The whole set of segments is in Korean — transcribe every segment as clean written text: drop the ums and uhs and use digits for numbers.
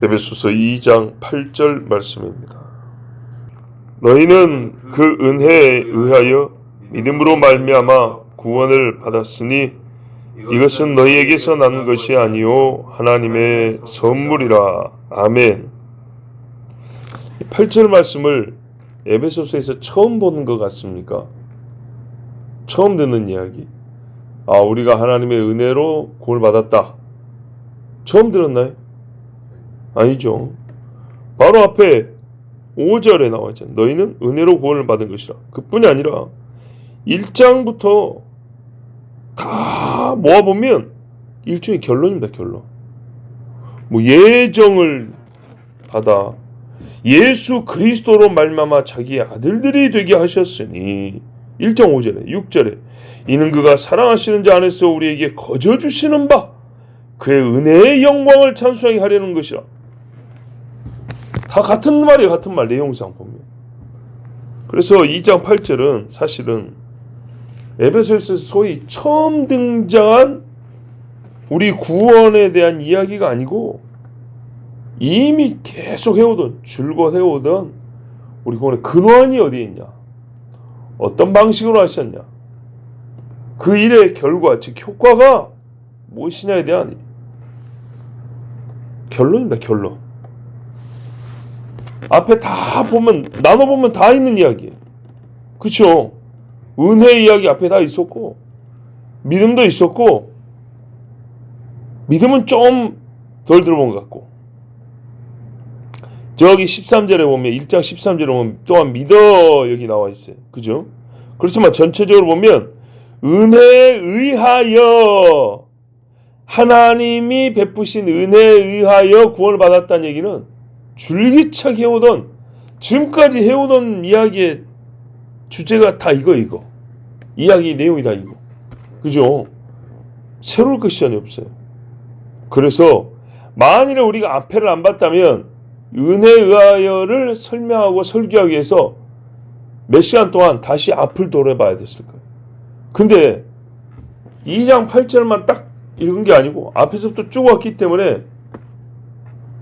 에베소서 2장 8절 말씀입니다. 너희는 그 은혜에 의하여 믿음으로 말미암아 구원을 받았으니 이것은 너희에게서 난 것이 아니요 하나님의 선물이라. 아멘. 8절 말씀을 에베소서에서 처음 보는 것 같습니까? 처음 듣는 이야기. 우리가 하나님의 은혜로 구원을 받았다. 처음 들었나요? 아니죠. 바로 앞에 5절에 나와 있잖아요. 너희는 은혜로 구원을 받은 것이라. 그뿐이 아니라 1장부터 다 모아보면 일종의 결론입니다. 결론. 예정을 받아 예수 그리스도로 말미암아 자기의 아들들이 되게 하셨으니 1장 5절에 6절에 이는 그가 사랑하시는 자 안에서 우리에게 거저 주시는 바 그의 은혜의 영광을 찬송하게 하려는 것이라. 다 같은 말이에요. 같은 말 내용상 보면. 그래서 2장 8절은 사실은 에베소서에서 소위 처음 등장한 우리 구원에 대한 이야기가 아니고 이미 계속 해오던 줄곧 해오던 우리 구원의 근원이 어디에 있냐, 어떤 방식으로 하셨냐, 그 일의 결과 즉 효과가 무엇이냐에 대한 결론입니다. 결론. 앞에 다 보면 나눠보면 다 있는 이야기예요. 그렇죠? 은혜 이야기 앞에 다 있었고 믿음도 있었고 믿음은 좀 덜 들어본 것 같고 저기 13절에 보면 1장 13절에 보면 또한 믿어 여기 나와 있어요. 그죠? 그렇지만 전체적으로 보면 은혜에 의하여 하나님이 베푸신 은혜에 의하여 구원을 받았다는 얘기는 줄기차게 해오던 지금까지 해오던 이야기의 주제가 다 이거 이야기 내용이 다 이거. 그죠? 새로울 것이 전혀 없어요. 그래서 만일에 우리가 앞에를 안 봤다면 은혜에 의하여를 설명하고 설교하기 위해서 몇 시간 동안 다시 앞을 돌아봐야 됐을 거예요. 근데 2장 8절만 딱 읽은 게 아니고 앞에서부터 쭉 왔기 때문에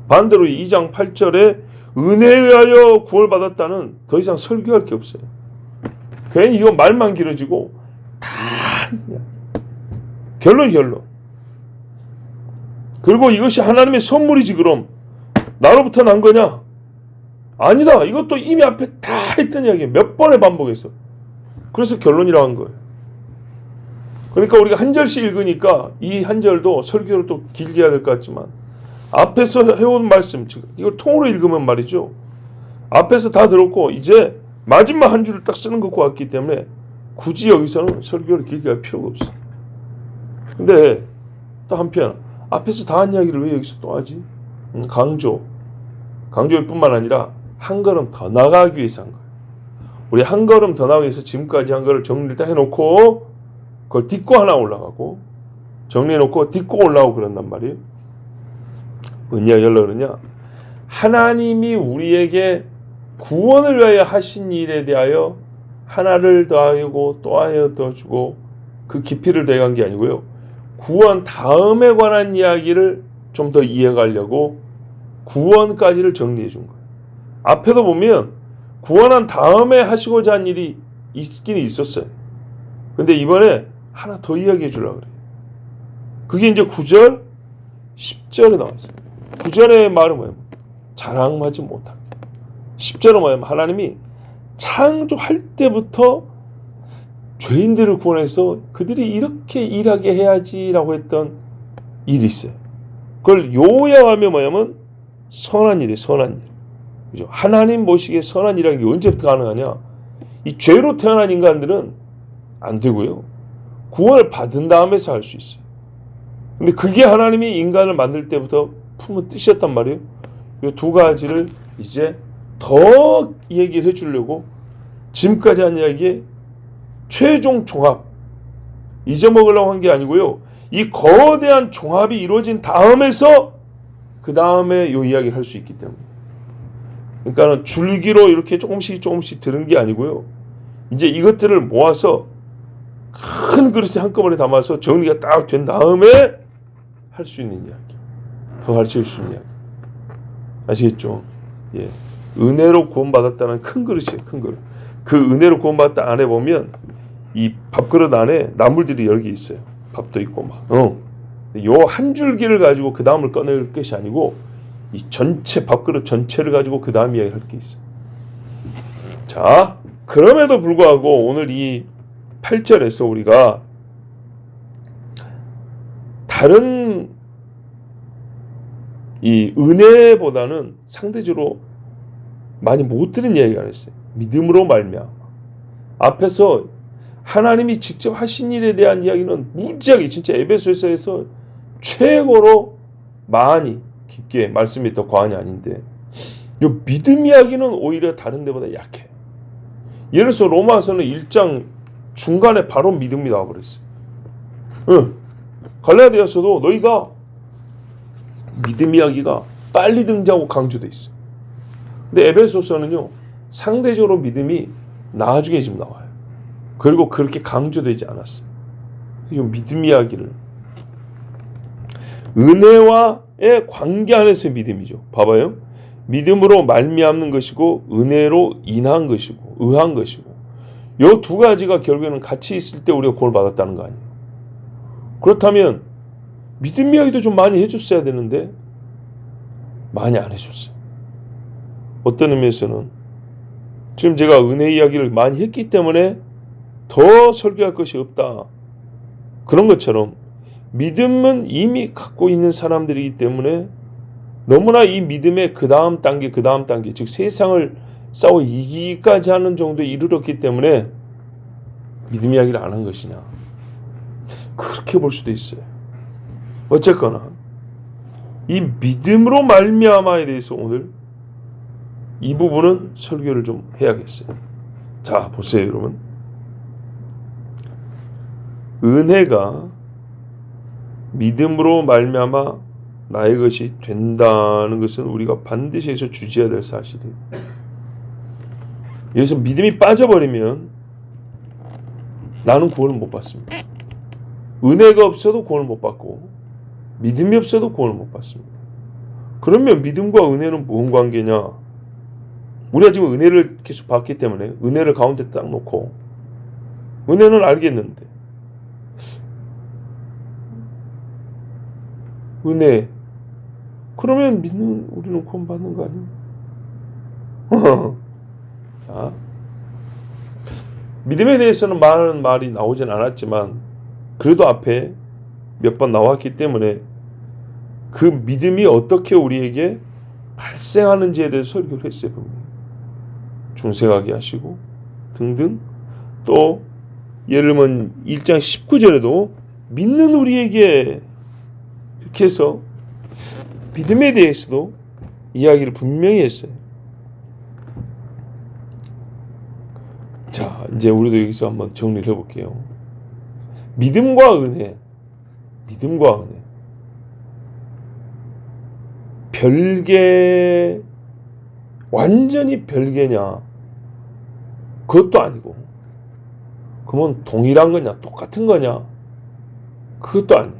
반대로 2장 8절에 은혜에 의하여 구원을 받았다는 더 이상 설교할 게 없어요. 괜히 이거 말만 길어지고 다 결론. 그리고 이것이 하나님의 선물이지 그럼 나로부터 난 거냐? 아니다. 이것도 이미 앞에 다 했던 이야기예요. 몇 번에 반복해서. 그래서 결론이라고 한 거예요. 그러니까 우리가 한 절씩 읽으니까 이 한 절도 설교를 또 길게 해야 될 것 같지만 앞에서 해온 말씀, 이걸 통으로 읽으면 말이죠. 앞에서 다 들었고 이제 마지막 한 줄을 딱 쓰는 것 같기 때문에 굳이 여기서는 설교를 길게 할 필요가 없어. 근데 또 한편 앞에서 다 한 이야기를 왜 여기서 또 하지? 강조일 뿐만 아니라 한 걸음 더 나가기 위해서 한 거예요. 우리 한 걸음 더 나가기 위해서 지금까지 한 거를 정리를 딱 해놓고 그걸 딛고 하나 올라가고 정리해놓고 딛고 올라가고 그런단 말이에요. 뭔 이야기 하려고 그러냐? 하나님이 우리에게 구원을 위하여 하신 일에 대하여 하나를 더하고 또 하나 더 주고 그 깊이를 더해간 게 아니고요. 구원 다음에 관한 이야기를 좀 더 이해가려고 구원까지를 정리해 준 거예요. 앞에도 보면 구원한 다음에 하시고자 한 일이 있긴 있었어요. 근데 이번에 하나 더 이야기해 주려고 그래요. 그게 이제 9절, 10절에 나와 있어요. 9절의 말은 뭐예요? 자랑하지 못하게. 10절은 뭐예요? 하나님이 창조할 때부터 죄인들을 구원해서 그들이 이렇게 일하게 해야지라고 했던 일이 있어요. 그걸 요약하면 뭐냐면 선한 일이에요. 선한 일. 그죠? 하나님 보시기에 선한 일이라는 게 언제부터 가능하냐? 이 죄로 태어난 인간들은 안 되고요. 구원을 받은 다음에서 할 수 있어요. 근데 그게 하나님이 인간을 만들 때부터 품은 뜻이었단 말이에요. 이 두 가지를 이제 더 얘기를 해주려고 지금까지 한 이야기의 최종 종합 잊어먹으려고 한 게 아니고요. 이 거대한 종합이 이루어진 다음에서 그 다음에 이 이야기를 할 수 있기 때문에 그러니까 줄기로 이렇게 조금씩 들은 게 아니고요. 이제 이것들을 모아서 큰 그릇에 한꺼번에 담아서 정리가 딱 된 다음에 할 수 있는 이야기, 더 가르쳐 줄 수 있는 이야기. 아시겠죠? 예. 은혜로 구원받았다는 큰 그릇이에요. 큰 그릇. 그 은혜로 구원받았다 안에 보면 이 밥그릇 안에 나물들이 여러 개 있어요. 밥도 있고 막. 요 한 줄기를 가지고 그 다음을 꺼낼 것이 아니고 이 전체 밥그릇 전체를 가지고 그 다음 이야기를 할 게 있어요. 자, 그럼에도 불구하고 오늘 이 8절에서 우리가 다른 이 은혜보다는 상대적으로 많이 못 들은 이야기가 있어요. 믿음으로 말미암아. 앞에서 하나님이 직접 하신 일에 대한 이야기는 무지하게 진짜 에베소서에서 최고로 많이 깊게 말씀이 더 과언이 아닌데 이 믿음 이야기는 오히려 다른 데보다 약해. 예를 들어서 로마서는 1장 중간에 바로 믿음이 나와버렸어요. 갈라디아서도 너희가 믿음 이야기가 빨리 등장하고 강조돼 있어요. 근데 에베소서는요 상대적으로 믿음이 나중에 지금 나와요. 그리고 그렇게 강조되지 않았어요. 이 믿음 이야기를 은혜와의 관계 안에서의 믿음이죠. 봐봐요. 믿음으로 말미암는 것이고 은혜로 인한 것이고 의한 것이고 이 두 가지가 결국에는 같이 있을 때 우리가 구원을 받았다는 거 아니에요. 그렇다면 믿음 이야기도 좀 많이 해줬어야 되는데 많이 안 해줬어요. 어떤 의미에서는 지금 제가 은혜 이야기를 많이 했기 때문에 더 설교할 것이 없다. 그런 것처럼 믿음은 이미 갖고 있는 사람들이기 때문에 너무나 이 믿음의 그 다음 단계, 즉 세상을 싸워 이기기까지 하는 정도에 이르렀기 때문에 믿음 이야기를 안 한 것이냐. 그렇게 볼 수도 있어요. 어쨌거나 이 믿음으로 말미암아에 대해서 오늘 이 부분은 설교를 좀 해야겠어요. 자, 보세요, 여러분. 은혜가 믿음으로 말미암아 나의 것이 된다는 것은 우리가 반드시 해서 주지해야 될 사실이에요. 여기서 믿음이 빠져버리면 나는 구원을 못 받습니다. 은혜가 없어도 구원을 못 받고 믿음이 없어도 구원을 못 받습니다. 그러면 믿음과 은혜는 무슨 관계냐? 우리가 지금 은혜를 계속 받기 때문에 은혜를 가운데 딱 놓고 은혜는 알겠는데 은혜 그러면 믿는 우리는 구원 받는 거 아니에요? 자, 믿음에 대해서는 많은 말이 나오진 않았지만 그래도 앞에 몇 번 나왔기 때문에 그 믿음이 어떻게 우리에게 발생하는지에 대해서 설교를 했어요. 중생하게 하시고 등등. 또 예를 들면 1장 19절에도 믿는 우리에게 이렇게 해서 믿음에 대해서도 이야기를 분명히 했어요. 자, 이제 우리도 여기서 한번 정리를 해볼게요. 믿음과 은혜, 별개, 완전히 별개냐? 그것도 아니고, 그러면 동일한 거냐? 똑같은 거냐? 그것도 아니에요.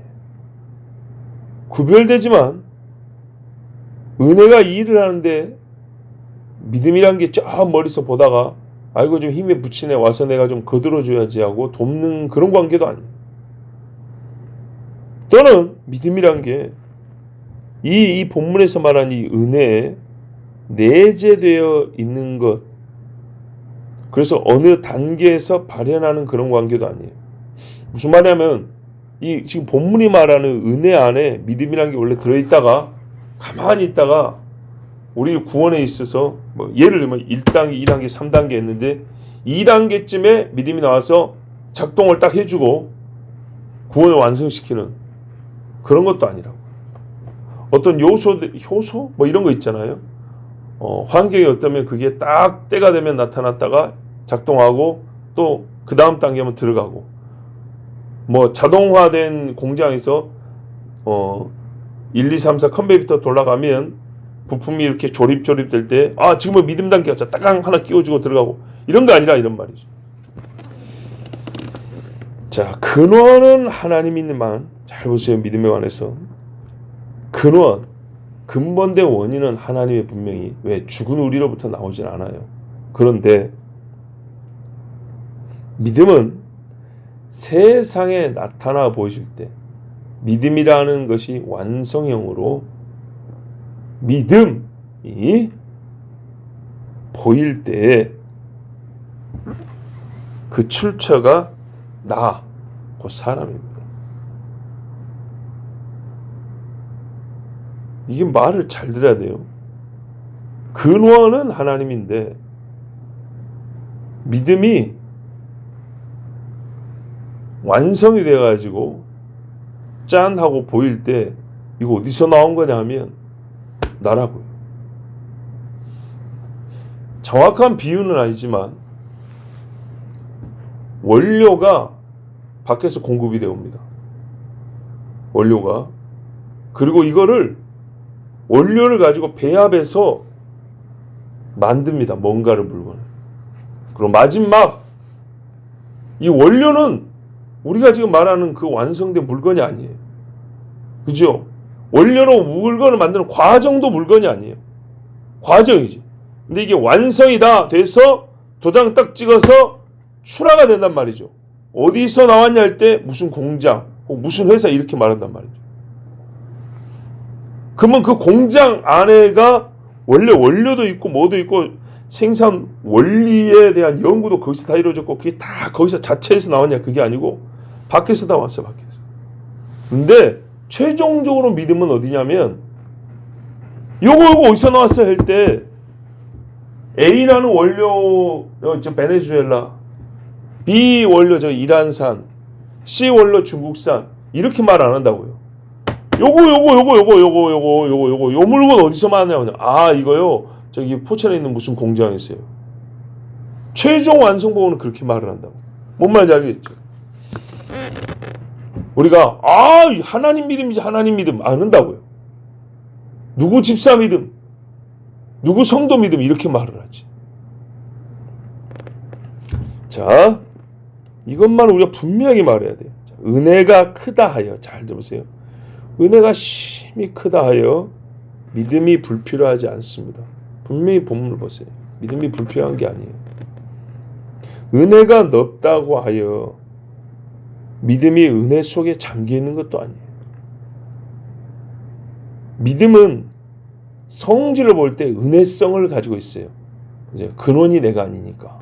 구별되지만, 은혜가 이 일을 하는데, 믿음이란 게 저 멀리서 보다가, 아이고 좀 힘에 부치네, 와서 내가 좀 거들어줘야지 하고 돕는 그런 관계도 아니에요. 또는 믿음이란 게 이 본문에서 말한 이 은혜에 내재되어 있는 것, 그래서 어느 단계에서 발현하는 그런 관계도 아니에요. 무슨 말이냐면 이 지금 본문이 말하는 은혜 안에 믿음이란 게 원래 들어있다가 가만히 있다가 우리 구원에 있어서 뭐 예를 들면 1단계, 2단계, 3단계 했는데 2단계쯤에 믿음이 나와서 작동을 딱 해주고 구원을 완성시키는 그런 것도 아니라고. 어떤 효소? 뭐 이런 거 있잖아요. 환경이 어떠면 그게 딱 때가 되면 나타났다가 작동하고 또 그 다음 단계면 들어가고, 뭐 자동화된 공장에서 1, 2, 3, 4 컨베이터 돌아가면 부품이 이렇게 조립될 때 지금은 믿음 단계가 따강 하나 끼워주고 들어가고 이런 거 아니라 이런 말이죠. 자, 근원은 하나님 있는만 잘 보세요. 믿음에 관해서 근원, 근본된 원인은 하나님의 분명히 왜 죽은 우리로부터 나오진 않아요. 그런데 믿음은 세상에 나타나 보이실 때 믿음이라는 것이 완성형으로 믿음이 보일 때에 그 출처가 나, 그 사람입니다. 이게 말을 잘 들어야 돼요. 근원은 하나님인데 믿음이 완성이 돼가지고 짠 하고 보일 때 이거 어디서 나온 거냐 하면 나라고요. 정확한 비유는 아니지만 원료가 밖에서 공급이 되어 옵니다. 원료가. 그리고 이거를 원료를 가지고 배합해서 만듭니다. 뭔가를 물건을. 그리고 마지막 이 원료는 우리가 지금 말하는 그 완성된 물건이 아니에요. 그죠? 원료로 물건을 만드는 과정도 물건이 아니에요. 과정이지. 근데 이게 완성이 다 돼서 도장 딱 찍어서 출하가 된단 말이죠. 어디서 나왔냐 할 때 무슨 공장, 무슨 회사 이렇게 말한단 말이죠. 그러면 그 공장 안에가 원래 원료도 있고 뭐도 있고 생산 원리에 대한 연구도 거기서 다 이루어졌고 그게 다 거기서 자체에서 나왔냐 그게 아니고 밖에서 다 왔어요. 밖에서. 근데 최종적으로 믿음은 어디냐면 요거 어디서 나왔어요 할 때 A라는 원료 저 베네수엘라, B 원료 저 이란산, C 원료 중국산 이렇게 말 안 한다고요. 요거 요 물건 어디서 만나냐? 아 이거요 저기 포천에 있는 무슨 공장에 있어요. 최종 완성본은 그렇게 말을 한다고. 뭔 말인지 알겠죠? 우리가 하나님 믿음이지 하나님 믿음 안 한다고요. 누구 집사 믿음, 누구 성도 믿음 이렇게 말을 하지. 자, 이것만 우리가 분명히 말해야 돼요. 자, 은혜가 크다 하여 잘 들으세요. 은혜가 심히 크다 하여 믿음이 불필요하지 않습니다. 분명히 본문을 보세요. 믿음이 불필요한 게 아니에요. 은혜가 넓다고 하여 믿음이 은혜 속에 잠겨 있는 것도 아니에요. 믿음은 성질을 볼 때 은혜성을 가지고 있어요. 이제 근원이 내가 아니니까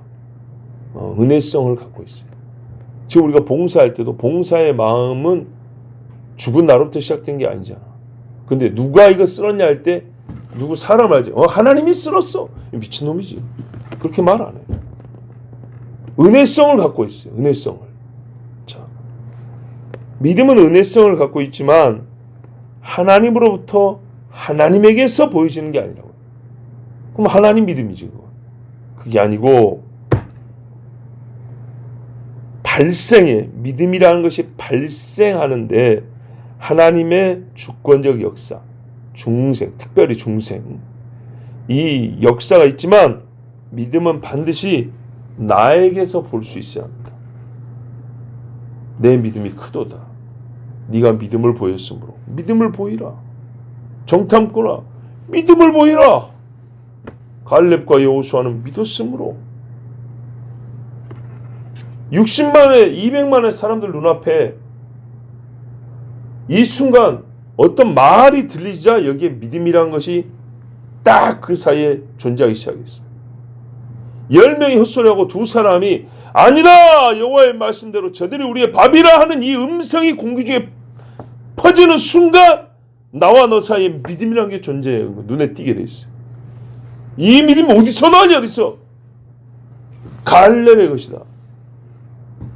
은혜성을 갖고 있어요. 지금 우리가 봉사할 때도 봉사의 마음은 죽은 나로부터 시작된 게 아니잖아. 근데 누가 이거 쓸었냐 할 때 누구 사람 알지? 하나님이 쓸었어. 미친놈이지. 그렇게 말 안 해요. 은혜성을 갖고 있어요. 은혜성을. 자, 믿음은 은혜성을 갖고 있지만 하나님으로부터 하나님에게서 보여지는 게 아니라고요. 그럼 하나님 믿음이지 그거. 그게 아니고 발생해. 믿음이라는 것이 발생하는데 하나님의 주권적 역사, 중생, 특별히 중생 이 역사가 있지만 믿음은 반드시 나에게서 볼 수 있어야 합니다. 내 믿음이 크도다. 네가 믿음을 보였으므로 믿음을 보이라. 정탐꾼아 믿음을 보이라. 갈렙과 여호수아는 믿었으므로 60만의 200만의 사람들 눈앞에 이 순간 어떤 말이 들리자 여기에 믿음이라는 것이 딱 그 사이에 존재하기 시작했어요. 10명이 헛소리하고 2사람이 아니다 여호와의 말씀대로 저들이 우리의 밥이라 하는 이 음성이 공기 중에 퍼지는 순간 나와 너 사이에 믿음이라는 게 존재해요. 눈에 띄게 돼 있어요. 이 믿음이 어디서 나왔냐 어디서? 갈렙의 것이다.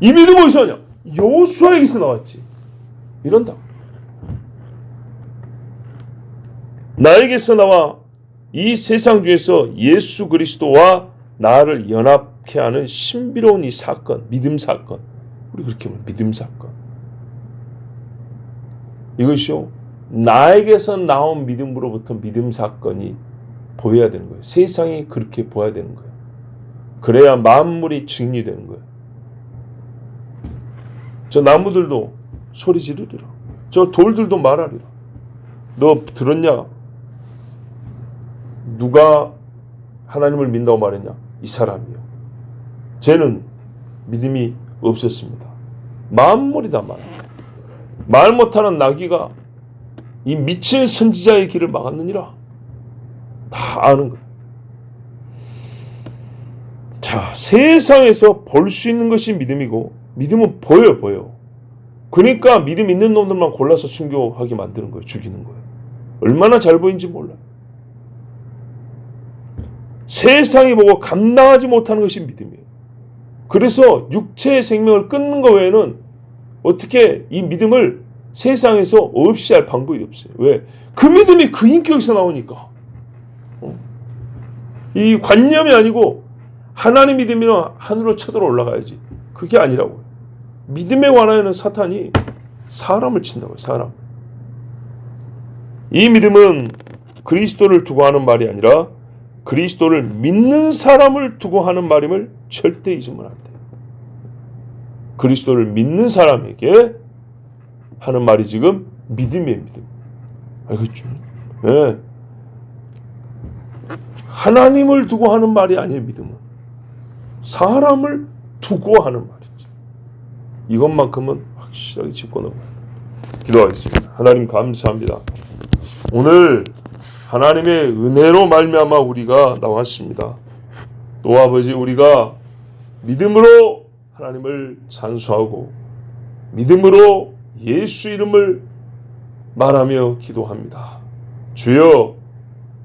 이 믿음 어디서 나왔냐? 여호수아에게서 나왔지. 이런다. 나에게서 나와 이 세상 중에서 예수 그리스도와 나를 연합케 하는 신비로운 이 사건, 믿음 사건. 우리 그렇게 말해요. 믿음 사건. 이것이요. 나에게서 나온 믿음으로부터 믿음 사건이 보여야 되는 거예요. 세상이 그렇게 보여야 되는 거예요. 그래야 만물이 증리 되는 거예요. 저 나무들도 소리 지르리라. 저 돌들도 말하리라. 너 들었냐? 누가 하나님을 믿는다고 말했냐? 이 사람이요. 쟤는 믿음이 없었습니다. 만물이다 말. 말 못하는 나귀가 이 미친 선지자의 길을 막았느니라. 다 아는 거예요. 자, 세상에서 볼 수 있는 것이 믿음이고 믿음은 보여. 그러니까 믿음 있는 놈들만 골라서 순교하게 만드는 거예요. 죽이는 거예요. 얼마나 잘 보이는지 몰라요. 세상이 보고 감당하지 못하는 것이 믿음이에요. 그래서 육체의 생명을 끊는 것 외에는 어떻게 이 믿음을 세상에서 없이 할 방법이 없어요. 왜? 그 믿음이 그 인격에서 나오니까. 이 관념이 아니고 하나님 믿음이면 하늘로 쳐들어 올라가야지. 그게 아니라고요. 믿음에 관하여는 사탄이 사람을 친다고요. 사람. 이 믿음은 그리스도를 두고 하는 말이 아니라 그리스도를 믿는 사람을 두고 하는 말임을 절대 잊으면 안 돼요. 그리스도를 믿는 사람에게 하는 말이 지금 믿음이에요. 믿음. 알겠죠? 네. 하나님을 두고 하는 말이 아니에요. 믿음은. 사람을 두고 하는 말이죠. 이것만큼은 확실하게 짚고 넘어가야 돼요. 기도하겠습니다. 하나님 감사합니다. 오늘 하나님의 은혜로 말미암아 우리가 나왔습니다. 또 아버지 우리가 믿음으로 하나님을 찬수하고 믿음으로 예수 이름을 말하며 기도합니다. 주여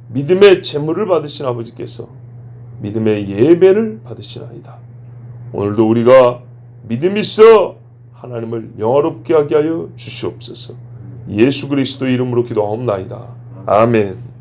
믿음의 제물을 받으신 아버지께서 믿음의 예배를 받으시나이다. 오늘도 우리가 믿음 있어 하나님을 영화롭게 하게 하여 주시옵소서. 예수 그리스도 이름으로 기도하옵나이다. 아멘.